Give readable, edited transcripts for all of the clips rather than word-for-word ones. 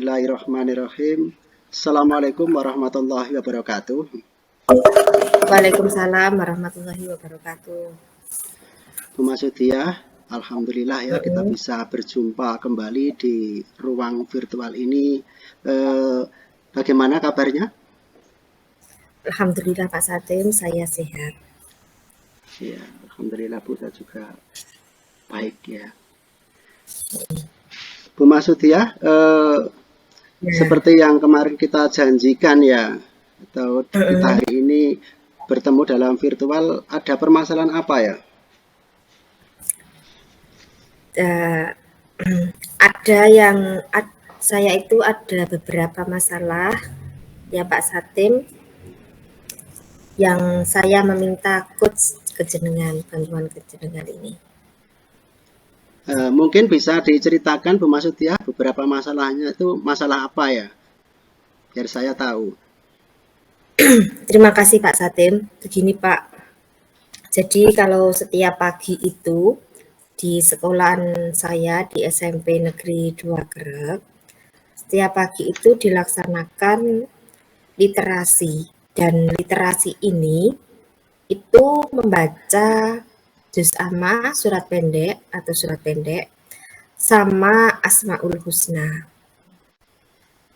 Bismillahirrahmanirrahim. Assalamualaikum warahmatullahi wabarakatuh. Waalaikumsalam warahmatullahi wabarakatuh. Bu Masudiah, alhamdulillah ya kita bisa berjumpa kembali di ruang virtual ini. Bagaimana kabarnya? Alhamdulillah Pak Satim, saya sehat. Ya, alhamdulillah Bu, saya juga baik ya. Bu Masudiah, seperti yang kemarin kita janjikan ya, atau kita hari ini bertemu dalam virtual, ada permasalahan apa ya? Saya itu ada beberapa masalah ya Pak Satim, yang saya meminta coach kejenengan, bantuan kejenengan ini. Mungkin bisa diceritakan Bu Masudiah beberapa masalahnya itu masalah apa ya? Biar saya tahu. Terima kasih Pak Satim. Begini Pak, jadi kalau setiap pagi itu di sekolahan saya di SMP Negeri 2 Grek, setiap pagi itu dilaksanakan literasi, dan literasi ini itu membaca juz amma, surat pendek atau surat pendek, sama Asmaul Husna.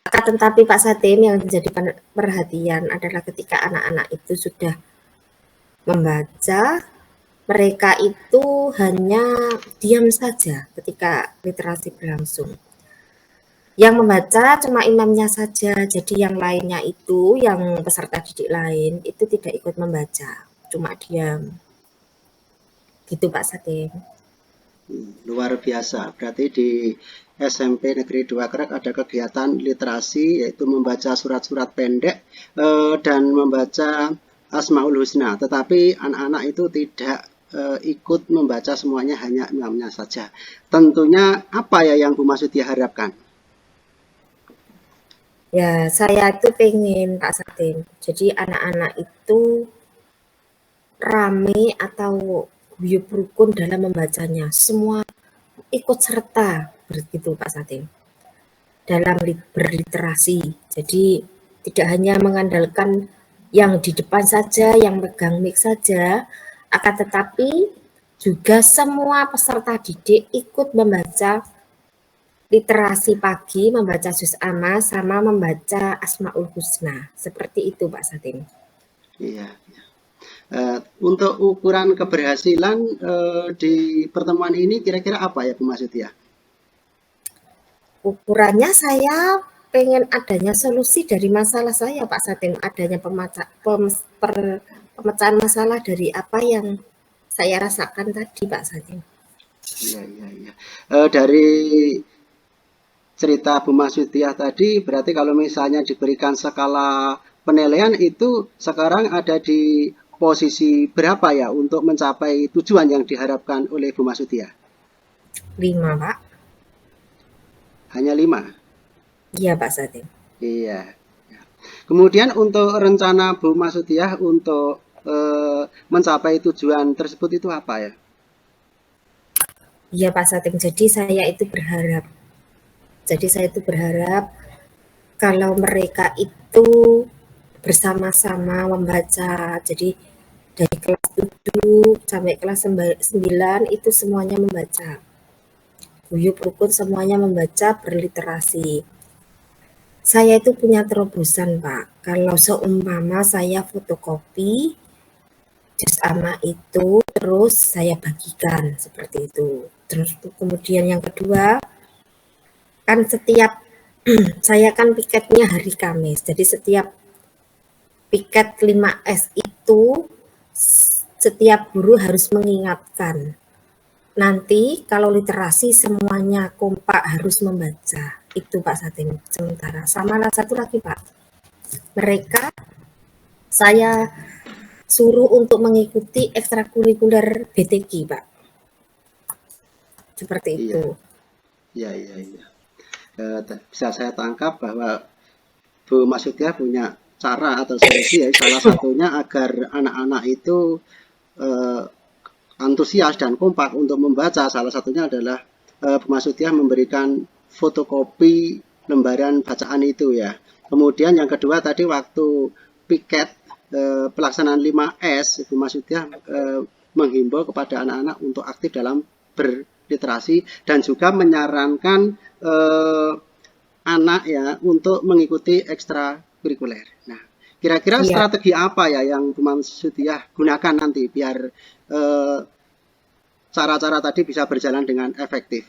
Akan tetapi Pak Satim, yang menjadi perhatian adalah ketika anak-anak itu sudah membaca, mereka itu hanya diam saja ketika literasi berlangsung. Yang membaca cuma imamnya saja, jadi yang lainnya itu, yang peserta didik lain, itu tidak ikut membaca, cuma diam. Gitu Pak Satim. Luar biasa, berarti di SMP Negeri 2 Krek ada kegiatan literasi, yaitu membaca surat-surat pendek dan membaca Asmaul Husna, tetapi anak-anak itu tidak ikut membaca semuanya, hanya imamnya saja. Tentunya apa ya yang Bu Masudiah harapkan? Ya, saya itu pengen Pak Satim, jadi anak-anak itu rame atau guyup rukun dalam membacanya, semua ikut serta, begitu Pak Satim, dalam berliterasi. Jadi tidak hanya mengandalkan yang di depan saja, yang megang mic saja, akan tetapi juga semua peserta didik ikut membaca literasi pagi, membaca juz amma, sama membaca Asmaul Husna. Seperti itu Pak Satim. Iya. Untuk ukuran keberhasilan di pertemuan ini kira-kira apa ya Bu Masudiah? Ukurannya saya pengen adanya solusi dari masalah saya Pak Satim, adanya pemecahan masalah dari apa yang saya rasakan tadi Pak Satim. Iya. Dari cerita Bu Masudiah tadi, berarti kalau misalnya diberikan skala penilaian itu sekarang ada di posisi berapa ya untuk mencapai tujuan yang diharapkan oleh Bu Masudiah? 5 Pak. Hanya 5? Iya Pak Satim. Iya. Kemudian untuk rencana Bu Masudiah untuk mencapai tujuan tersebut itu apa ya? Iya Pak Satim, jadi saya itu berharap kalau mereka itu bersama-sama membaca, jadi dari kelas 7 sampai kelas 9 itu semuanya membaca. Guyup rukun semuanya membaca, berliterasi. Saya itu punya terobosan Pak, kalau seumpama saya fotokopi juz amma itu, terus saya bagikan, seperti itu. Terus kemudian yang kedua, kan setiap saya kan piketnya hari Kamis, jadi setiap piket 5S itu setiap guru harus mengingatkan. Nanti kalau literasi semuanya kompak harus membaca. Itu Pak Satim sementara. Sama satu lagi Pak, mereka saya suruh untuk mengikuti ekstrakurikuler BTQ Pak. Seperti itu. Iya. Bisa saya tangkap bahwa Bu Masudiah punya cara atau solusi ya, salah satunya agar anak-anak itu antusias dan kompak untuk membaca. Salah satunya adalah Bu Masudiah memberikan fotokopi lembaran bacaan itu ya. Kemudian yang kedua tadi waktu piket pelaksanaan 5S, Ibu Masudiah menghimbau kepada anak-anak untuk aktif dalam berliterasi dan juga menyarankan anak ya untuk mengikuti ekstrakurikuler. Nah, kira-kira Iya. strategi apa ya yang Bu Masudiah gunakan nanti biar cara-cara tadi bisa berjalan dengan efektif?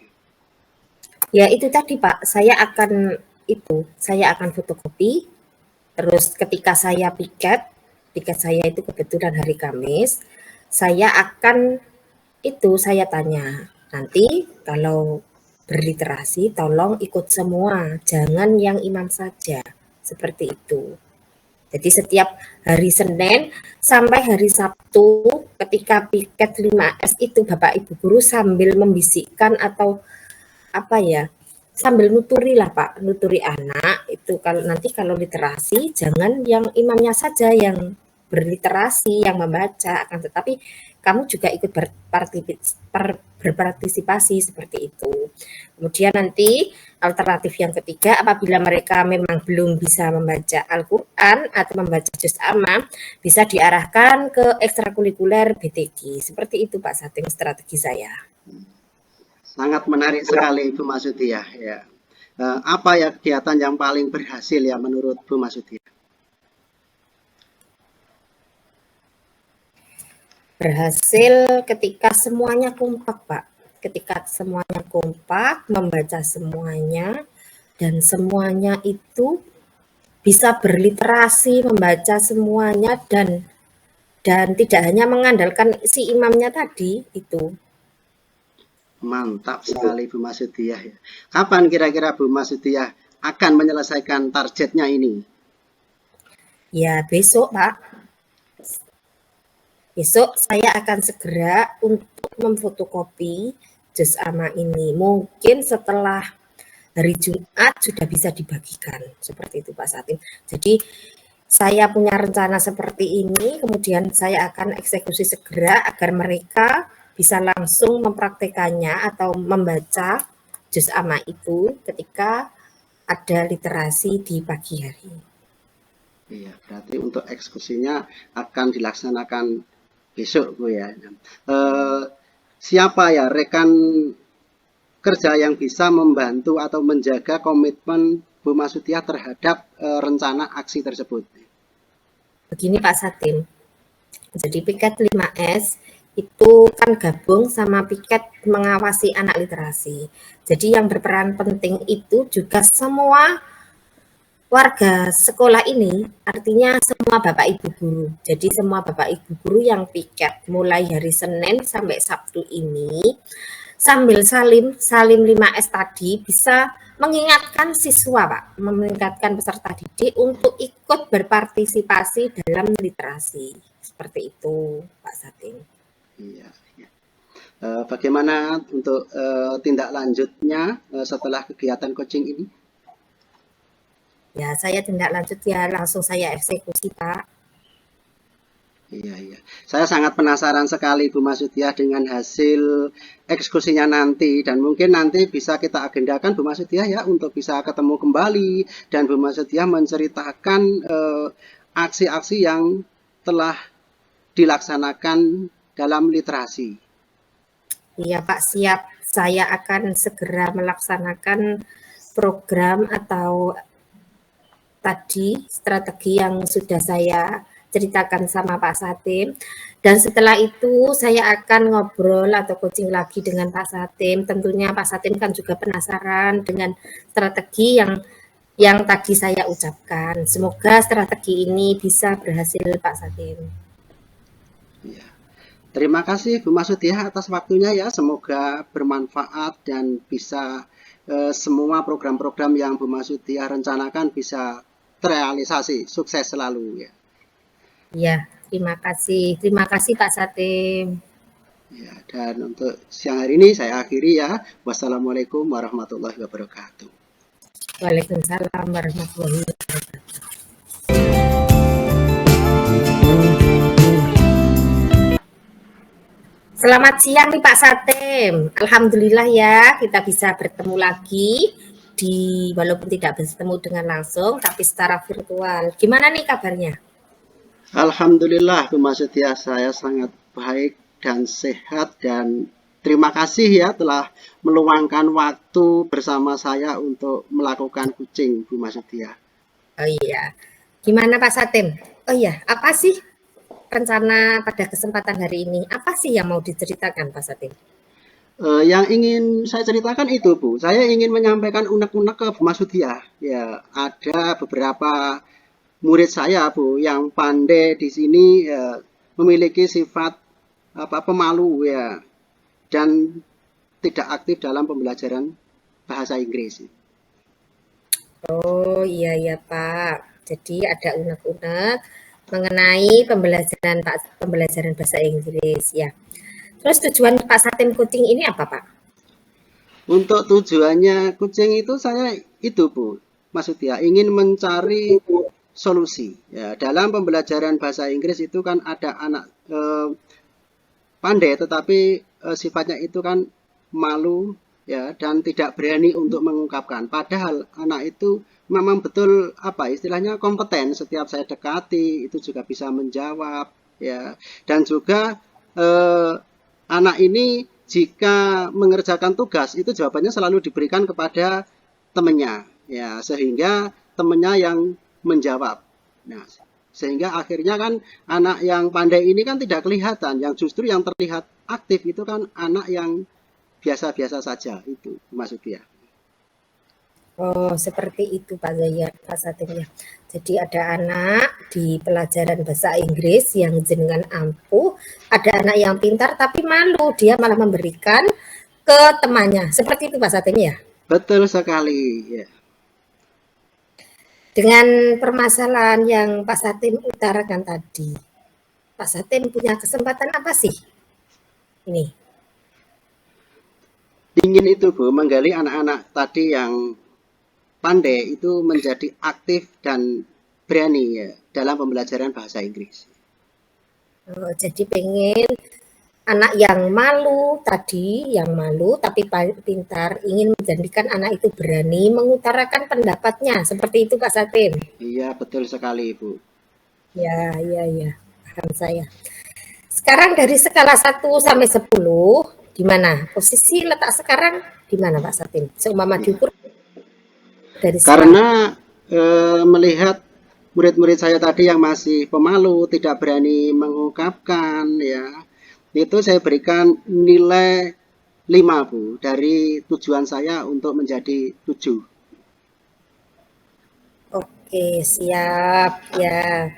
Ya itu tadi Pak, saya akan fotokopi, terus ketika saya piket saya itu kebetulan hari Kamis, saya tanya, nanti kalau berliterasi tolong ikut semua, jangan yang imam saja, seperti itu. Jadi setiap hari Senin sampai hari Sabtu ketika piket 5S itu Bapak Ibu guru sambil membisikkan atau apa ya, sambil nuturi lah Pak, nuturi anak itu kalau literasi jangan yang imamnya saja yang berliterasi, yang membaca, akan tetapi kamu juga ikut berpartisipasi seperti itu. Kemudian nanti alternatif yang ketiga, apabila mereka memang belum bisa membaca Al-Quran atau membaca juz amma, bisa diarahkan ke ekstrakurikuler BTG. Seperti itu Pak Satim strategi saya. Sangat menarik sekali Bu Masudiah ya. Apa ya kegiatan yang paling berhasil ya menurut Bu Masudiah? Berhasil ketika semuanya kompak, Pak. Ketika semuanya kompak, membaca semuanya, dan semuanya itu bisa berliterasi, membaca semuanya, dan tidak hanya mengandalkan si imamnya tadi, itu. Mantap sekali Bu Masudiah ya. Kapan kira-kira Bu Masudiah akan menyelesaikan targetnya ini? Ya, besok, Pak. Besok saya akan segera untuk memfotokopi juz amma ini. Mungkin setelah hari Jumat sudah bisa dibagikan. Seperti itu Pak Satim. Jadi saya punya rencana seperti ini, kemudian saya akan eksekusi segera agar mereka bisa langsung mempraktekannya atau membaca juz amma itu ketika ada literasi di pagi hari. Iya, berarti untuk eksekusinya akan dilaksanakan besok Bu ya. Siapa ya rekan kerja yang bisa membantu atau menjaga komitmen Bu Masudiah terhadap rencana aksi tersebut? Begini Pak Satim, jadi piket 5S itu kan gabung sama piket mengawasi anak literasi. Jadi yang berperan penting itu juga semua warga sekolah ini, artinya semua Bapak Ibu guru. Jadi semua Bapak Ibu guru yang piket mulai hari Senin sampai Sabtu ini, sambil salim 5S tadi bisa mengingatkan siswa Pak, mengingatkan peserta didik untuk ikut berpartisipasi dalam literasi. Seperti itu Pak Satin. Iya. Bagaimana untuk tindak lanjutnya setelah kegiatan coaching ini? Ya, saya tindak lanjut ya langsung saya eksekusi Pak. Iya. Saya sangat penasaran sekali Bu Masudiah dengan hasil eksekusinya nanti dan mungkin nanti bisa kita agendakan Bu Masudiah ya untuk bisa ketemu kembali dan Bu Masudiah menceritakan aksi-aksi yang telah dilaksanakan dalam literasi. Iya Pak, siap. Saya akan segera melaksanakan program atau tadi strategi yang sudah saya ceritakan sama Pak Satim. Dan setelah itu saya akan ngobrol atau coaching lagi dengan Pak Satim. Tentunya Pak Satim kan juga penasaran dengan strategi yang tadi saya ucapkan. Semoga strategi ini bisa berhasil Pak Satim. Ya. Terima kasih Bu Masudiah atas waktunya ya. Semoga bermanfaat dan bisa semua program-program yang Bu Masudiah rencanakan bisa terrealisasi. Sukses selalu ya. Ya, terima kasih. Terima kasih Pak Satim. Ya, dan untuk siang hari ini saya akhiri ya. Wassalamualaikum warahmatullahi wabarakatuh. Waalaikumsalam warahmatullahi wabarakatuh. Selamat siang nih Pak Satim. Alhamdulillah ya kita bisa bertemu lagi walaupun tidak bertemu dengan langsung, tapi secara virtual. Gimana nih kabarnya? Alhamdulillah, Bu Mas Setia, saya sangat baik dan sehat dan terima kasih ya telah meluangkan waktu bersama saya untuk melakukan kucing, Bu Mas Setia. Oh iya, gimana Pak Satim? Oh iya, apa sih rencana pada kesempatan hari ini? Apa sih yang mau diceritakan Pak Satim? Yang ingin saya ceritakan itu, Bu. Saya ingin menyampaikan unek-unek ke Bu Mas Setia. Ya, ada beberapa murid saya, Bu, yang pandai di sini memiliki sifat pemalu ya dan tidak aktif dalam pembelajaran bahasa Inggris. Oh iya ya Pak. Jadi ada unek-unek mengenai pembelajaran bahasa Inggris ya. Terus tujuan Pak Satim Kucing ini apa Pak? Untuk tujuannya kucing itu saya itu Bu, maksudnya ingin mencari solusi. Ya, dalam pembelajaran bahasa Inggris itu kan ada anak pandai tetapi sifatnya itu kan malu ya dan tidak berani untuk mengungkapkan. Padahal anak itu memang betul apa istilahnya kompeten, setiap saya dekati itu juga bisa menjawab ya. Dan juga eh, anak ini jika mengerjakan tugas itu jawabannya selalu diberikan kepada temannya ya sehingga temannya yang menjawab. Nah, sehingga akhirnya kan anak yang pandai ini kan tidak kelihatan, yang justru yang terlihat aktif itu kan anak yang biasa-biasa saja itu maksudnya. Oh, seperti itu Pak Zaya, Pak Satim ya. Jadi ada anak di pelajaran bahasa Inggris yang jenengan ampuh, ada anak yang pintar tapi malu, dia malah memberikan ke temannya. Seperti itu Pak Satim ya. Betul sekali ya. Dengan permasalahan yang Pak Satim utarakan tadi, Pak Satim punya kesempatan apa sih? Ini. Ingin itu Bu, menggali anak-anak tadi yang pandai itu menjadi aktif dan berani ya dalam pembelajaran bahasa Inggris. Oh, jadi pengen anak yang malu tadi, yang malu tapi pintar, ingin menjadikan anak itu berani mengutarakan pendapatnya. Seperti itu Pak Satim. Iya, betul sekali Bu. Ya, ya, ya. Paham saya. Sekarang dari skala 1 sampai 10, gimana? Posisi letak sekarang di mana Pak Satim? Seumpama Ya. diukur dari skala. Karena melihat murid-murid saya tadi yang masih pemalu, tidak berani mengungkapkan ya, itu saya berikan nilai 5 Bu, dari tujuan saya untuk menjadi 7. Oke, siap ya.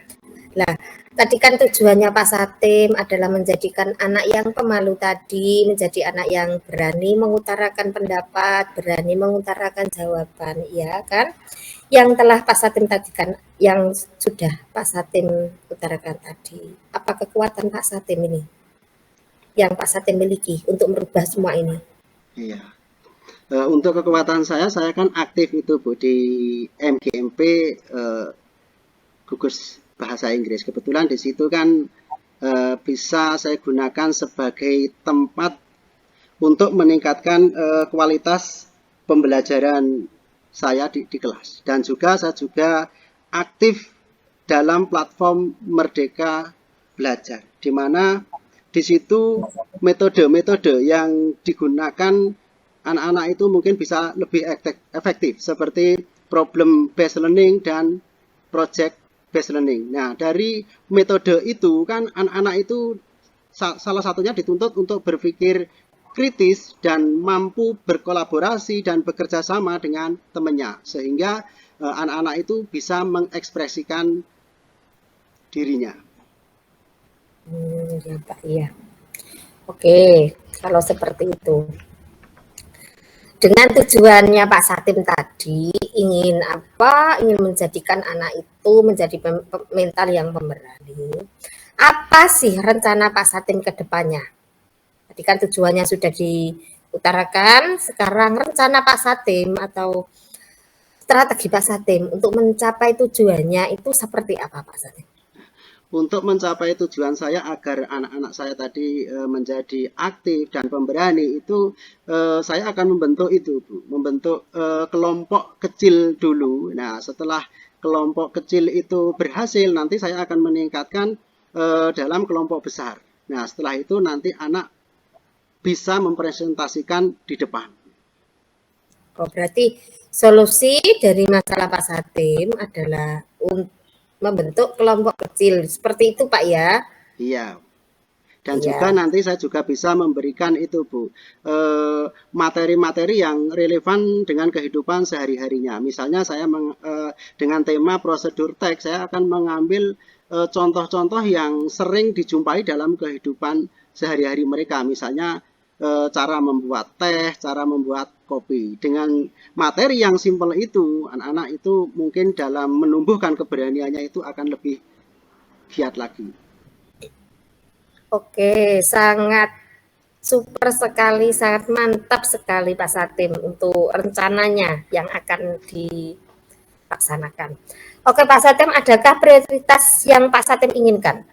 Lah, tadi kan tujuannya Pak Satim adalah menjadikan anak yang pemalu tadi menjadi anak yang berani mengutarakan pendapat, berani mengutarakan jawaban, ya kan? Yang telah Pak Satim tadi kan, yang sudah Pak Satim utarakan tadi. Apa kekuatan Pak Satim ini yang Pak Satim miliki untuk merubah semua ini? Iya. Untuk kekuatan saya kan aktif itu Bu di MGMP gugus bahasa Inggris. Kebetulan di situ kan bisa saya gunakan sebagai tempat untuk meningkatkan kualitas pembelajaran saya di kelas. Dan juga saya juga aktif dalam platform Merdeka Belajar, di mana di situ metode-metode yang digunakan anak-anak itu mungkin bisa lebih efektif, seperti problem based learning dan project based learning. Nah, dari metode itu kan anak-anak itu salah satunya dituntut untuk berpikir kritis dan mampu berkolaborasi dan bekerja sama dengan temannya, sehingga anak-anak itu bisa mengekspresikan dirinya. Ya Pak, iya. Oke, kalau seperti itu. Dengan tujuannya Pak Satim tadi, ingin apa? Ingin menjadikan anak itu menjadi mental yang pemberani. Apa sih rencana Pak Satim ke depannya? Tadi kan tujuannya sudah diutarakan, sekarang rencana Pak Satim atau strategi Pak Satim untuk mencapai tujuannya itu seperti apa Pak Satim? Untuk mencapai tujuan saya agar anak-anak saya tadi menjadi aktif dan pemberani itu saya akan membentuk itu, Bu. Membentuk kelompok kecil dulu. Nah, setelah kelompok kecil itu berhasil, nanti saya akan meningkatkan dalam kelompok besar. Nah, setelah itu nanti anak bisa mempresentasikan di depan. Oh, berarti solusi dari masalah Pak Satim adalah membentuk kelompok kecil. Seperti itu, Pak ya? Iya. Dan juga Iya. nanti saya juga bisa memberikan itu Bu, materi-materi yang relevan dengan kehidupan sehari-harinya. Misalnya saya dengan tema prosedur teks, saya akan mengambil contoh-contoh yang sering dijumpai dalam kehidupan sehari-hari mereka. Misalnya cara membuat teh, cara membuat kopi. Dengan materi yang simpel itu, anak-anak itu mungkin dalam menumbuhkan keberaniannya itu akan lebih giat lagi. Oke, sangat super sekali, sangat mantap sekali Pak Satim untuk rencananya yang akan dilaksanakan. Oke Pak Satim, adakah prioritas yang Pak Satim inginkan?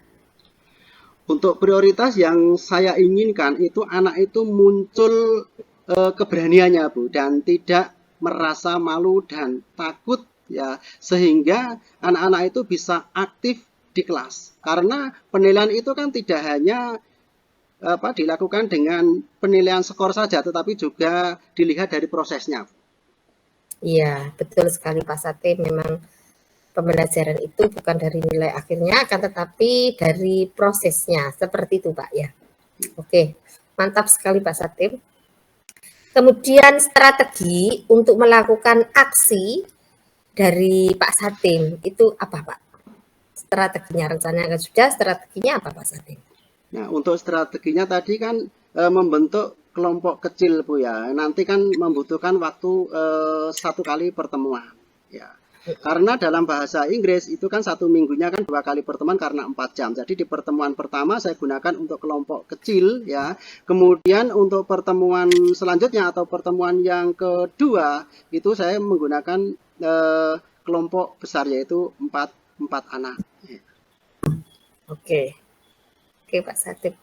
Untuk prioritas yang saya inginkan itu anak itu muncul keberaniannya Bu dan tidak merasa malu dan takut ya sehingga anak-anak itu bisa aktif di kelas. Karena penilaian itu kan tidak hanya dilakukan dengan penilaian skor saja tetapi juga dilihat dari prosesnya. Iya, betul sekali Pak Satim. Memang pembelajaran itu bukan dari nilai akhirnya, akan tetapi dari prosesnya. Seperti itu Pak ya. Oke, mantap sekali Pak Satim. Kemudian strategi untuk melakukan aksi dari Pak Satim itu apa Pak? Strateginya, rencananya sudah, strateginya apa Pak Satim? Nah, untuk strateginya tadi kan membentuk kelompok kecil Bu ya. Nanti kan membutuhkan waktu 1 kali pertemuan. Ya. Karena dalam bahasa Inggris itu kan 1 minggunya kan 2 kali pertemuan karena 4 jam. Jadi di pertemuan pertama saya gunakan untuk kelompok kecil ya. Kemudian untuk pertemuan selanjutnya atau pertemuan yang kedua itu saya menggunakan kelompok besar yaitu empat anak. Oke, oke Pak Satim.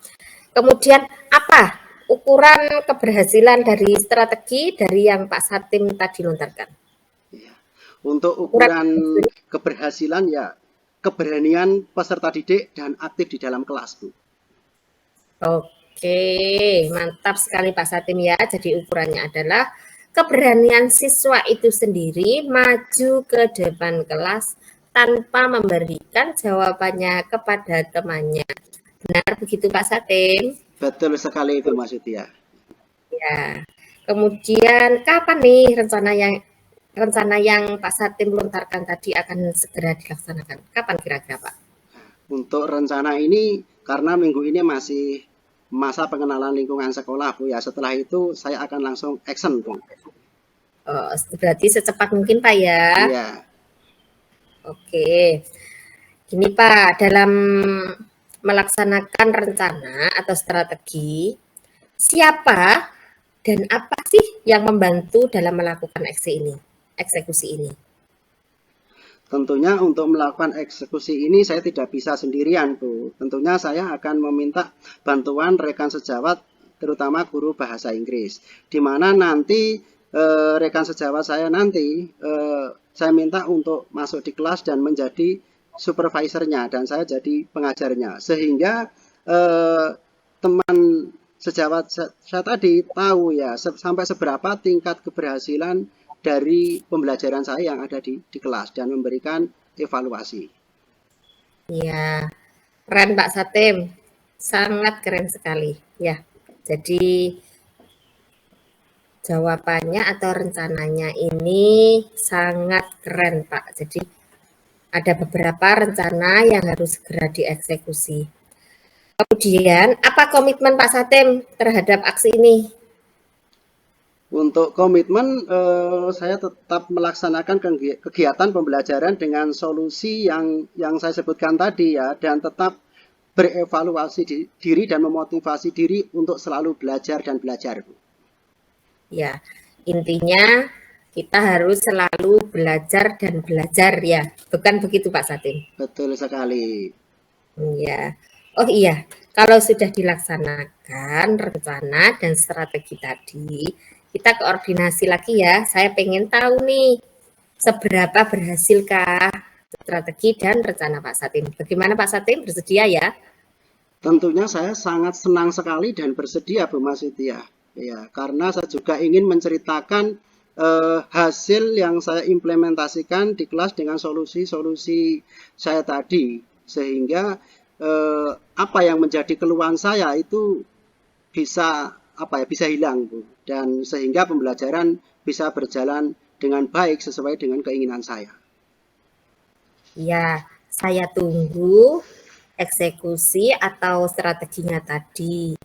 Kemudian apa ukuran keberhasilan dari strategi dari yang Pak Satim tadi lontarkan? Ya. Untuk Ukuran ukuran keberhasilan ya keberanian peserta didik dan aktif di dalam kelas Bu. Oke, mantap sekali Pak Satim ya. Jadi ukurannya adalah keberanian siswa itu sendiri maju ke depan kelas tanpa memberikan jawabannya kepada temannya. Benar begitu Pak Satim? Betul sekali itu Mas Widya. Ya. Kemudian kapan nih rencana yang Pak Satim lontarkan tadi akan segera dilaksanakan? Kapan kira-kira Pak? Untuk rencana ini karena minggu ini masih masa pengenalan lingkungan sekolah Bu ya. Setelah itu saya akan langsung action Bu. Oh, berarti secepat mungkin Pak ya. Iya. Oke. Gini Pak, dalam melaksanakan rencana atau strategi, siapa dan apa sih yang membantu dalam melakukan eksekusi ini? Tentunya untuk melakukan eksekusi ini saya tidak bisa sendirian Bu. Tentunya saya akan meminta bantuan rekan sejawat terutama guru bahasa Inggris. Di mana nanti rekan sejawat saya nanti saya minta untuk masuk di kelas dan menjadi supervisornya dan saya jadi pengajarnya sehingga teman sejawat saya tadi tahu ya sampai seberapa tingkat keberhasilan dari pembelajaran saya yang ada di kelas dan memberikan evaluasi. Ya, keren Pak Satim, sangat keren sekali ya. Jadi jawabannya atau rencananya ini sangat keren Pak. Jadi ada beberapa rencana yang harus segera dieksekusi. Kemudian, apa komitmen Pak Satim terhadap aksi ini? Untuk komitmen, saya tetap melaksanakan kegiatan pembelajaran dengan solusi yang saya sebutkan tadi ya, dan tetap berevaluasi diri dan memotivasi diri untuk selalu belajar dan belajar. Ya, intinya kita harus selalu belajar dan belajar ya. Bukan begitu Pak Satim? Betul sekali. Iya. Oh iya, kalau sudah dilaksanakan rencana dan strategi tadi, kita koordinasi lagi ya. Saya pengen tahu nih, seberapa berhasilkah strategi dan rencana Pak Satim. Bagaimana Pak Satim, bersedia ya? Tentunya saya sangat senang sekali dan bersedia Bu Masetia. Ya, karena saya juga ingin menceritakan hasil yang saya implementasikan di kelas dengan solusi-solusi saya tadi, sehingga apa yang menjadi keluhan saya itu bisa bisa hilang Bu, dan sehingga pembelajaran bisa berjalan dengan baik sesuai dengan keinginan saya. Ya, saya tunggu eksekusi atau strateginya tadi.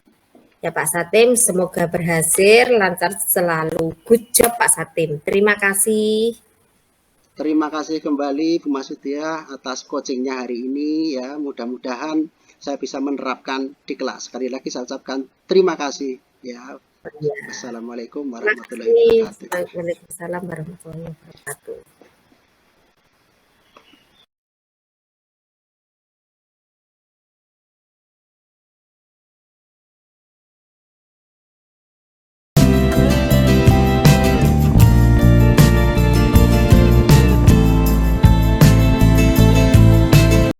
Ya Pak Satim, semoga berhasil, lancar selalu. Good job Pak Satim. Terima kasih. Terima kasih kembali Bu Masudia atas coachingnya hari ini ya. Mudah-mudahan saya bisa menerapkan di kelas. Sekali lagi saya ucapkan terima kasih ya. Ya, Wassalamualaikum terima warahmatullahi kasih. wabarakatuh. Waalaikumsalam warahmatullahi wabarakatuh.